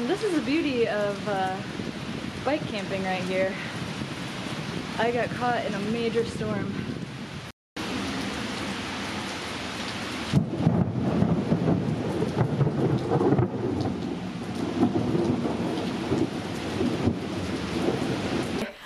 This is the beauty of bike camping right here. I got caught in a major storm.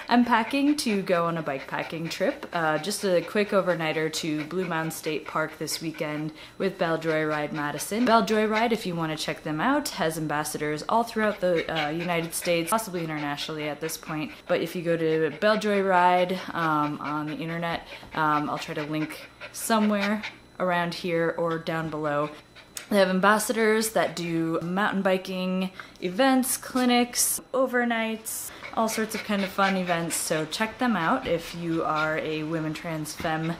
I'm packing to go on a bikepacking trip, just a quick overnighter to Blue Mound State Park this weekend with Bell Joyride Madison. Bell Joyride, if you want to check them out, has ambassadors all throughout the United States, possibly internationally at this point. But if you go to Bell Joyride on the internet, I'll try to link somewhere around here or down below. They have ambassadors that do mountain biking events, clinics, overnights, all sorts of kind of fun events, so check them out if you are a women trans femme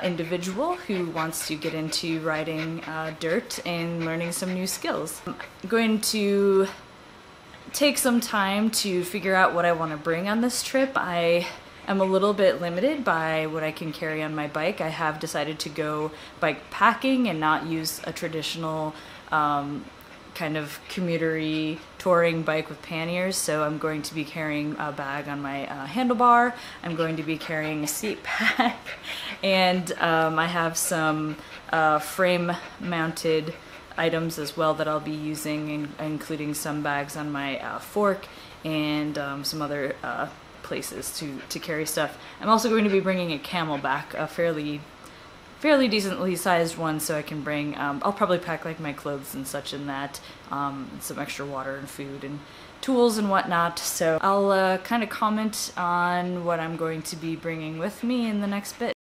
individual who wants to get into riding dirt and learning some new skills. I'm going to take some time to figure out what I want to bring on this trip. I am a little bit limited by what I can carry on my bike. I have decided to go bike packing and not use a traditional kind of commuter-y touring bike with panniers, so I'm going to be carrying a bag on my handlebar. I'm going to be carrying a seat pack, and I have some frame-mounted items as well that I'll be using, including some bags on my fork and some other places to carry stuff. I'm also going to be bringing a camelback, a fairly decently sized one, so I can bring, I'll probably pack like my clothes and such in that, some extra water and food and tools and whatnot. So I'll kind of comment on what I'm going to be bringing with me in the next bit.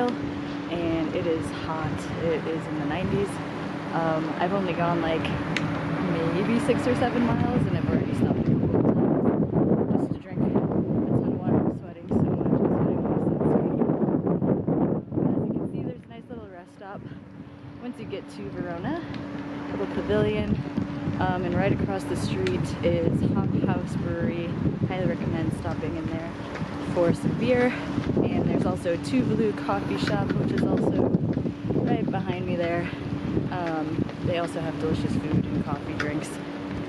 trail, and it is hot. It is in the 90s. I've only gone like maybe 6 or 7 miles, and I've already stopped a couple of times just to drink a ton of water. I'm sweating so much. I'm sweating my sunscreen. As you can see, there's a nice little rest stop once you get to Verona. Little pavilion, and right across the street is Hop House Brewery. Highly recommend stopping in there for some beer. And there's also Tuvalu Coffee Shop, which is also right behind me there. They also have delicious food and coffee drinks.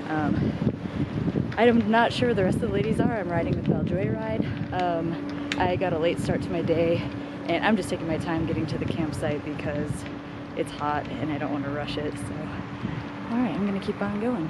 I'm not sure where the rest of the ladies are. I'm riding with Bell Joyride. I got a late start to my day, and I'm just taking my time getting to the campsite because it's hot and I don't want to rush it. So, all right, I'm gonna keep on going.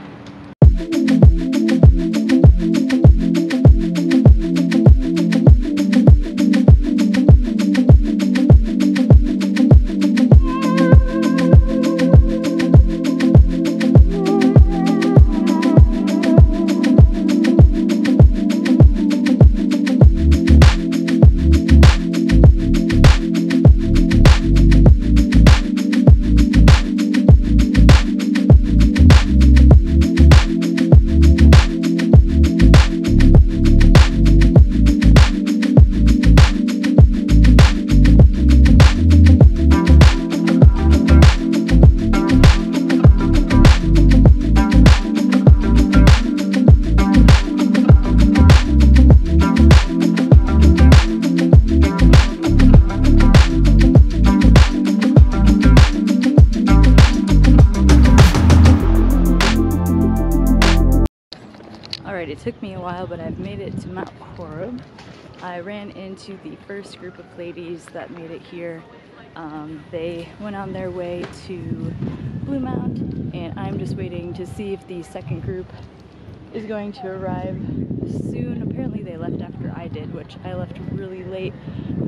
Alright, it took me a while, but I've made it to Mount Horeb. I ran into the first group of ladies that made it here. They went on their way to Blue Mound, and I'm just waiting to see if the second group is going to arrive soon. Apparently they left after I did, which I left really late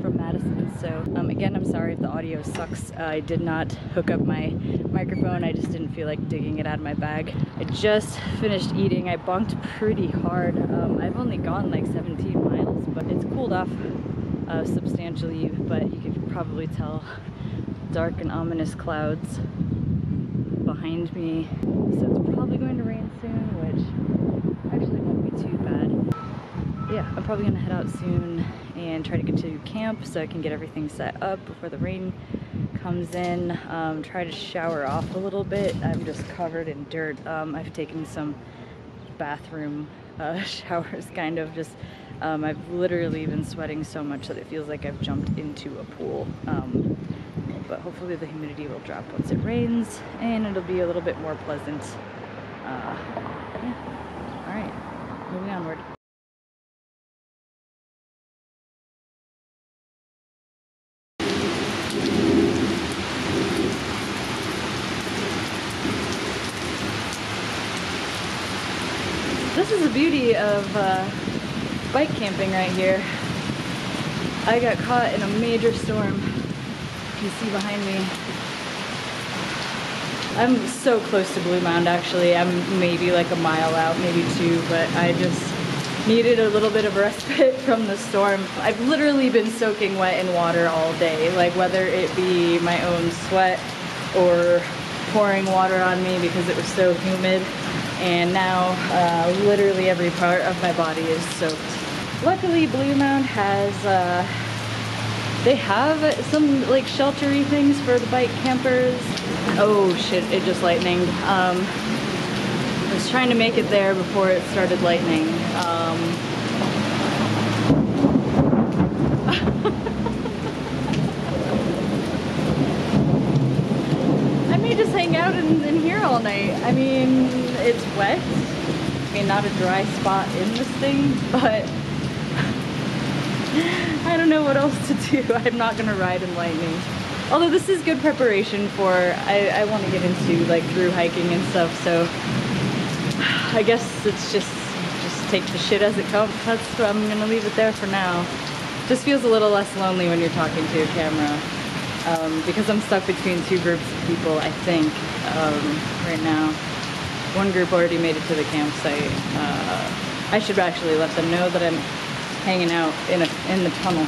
from Madison. So again, I'm sorry if the audio sucks. I did not hook up my microphone. I just didn't feel like digging it out of my bag. I just finished eating. I bunked pretty hard. I've only gone like 17 miles, but it's cooled off substantially, but you can probably tell dark and ominous clouds behind me. So it's probably going to rain soon, which actually won't be too bad. Yeah, I'm probably gonna head out soon and try to get to camp so I can get everything set up before the rain comes in. Try to shower off a little bit. I'm just covered in dirt. I've taken some bathroom showers, kind of just, I've literally been sweating so much that it feels like I've jumped into a pool. But hopefully the humidity will drop once it rains and it'll be a little bit more pleasant. Yeah. All right, moving onward. This is the beauty of bike camping right here. I got caught in a major storm. You can see behind me. I'm so close to Blue Mound actually. I'm maybe like a mile out, maybe 2, but I just needed a little bit of respite from the storm. I've literally been soaking wet in water all day, like whether it be my own sweat or pouring water on me because it was so humid. And now literally every part of my body is soaked. Luckily Blue Mound has, they have some like sheltery things for the bike campers. Oh shit, it just lightninged. I was trying to make it there before it started lightning. I may just hang out in here all night. I mean, it's wet. I mean, not a dry spot in this thing, but I don't know what else to do. I'm not gonna ride in lightning. Although this is good preparation for, I want to get into like through hiking and stuff, so I guess it's just take the shit as it comes. That's, I'm gonna leave it there for now. Just feels a little less lonely when you're talking to your camera. Because I'm stuck between 2 groups of people, I think, right now. One group already made it to the campsite. I should actually let them know that I'm hanging out in the tunnel.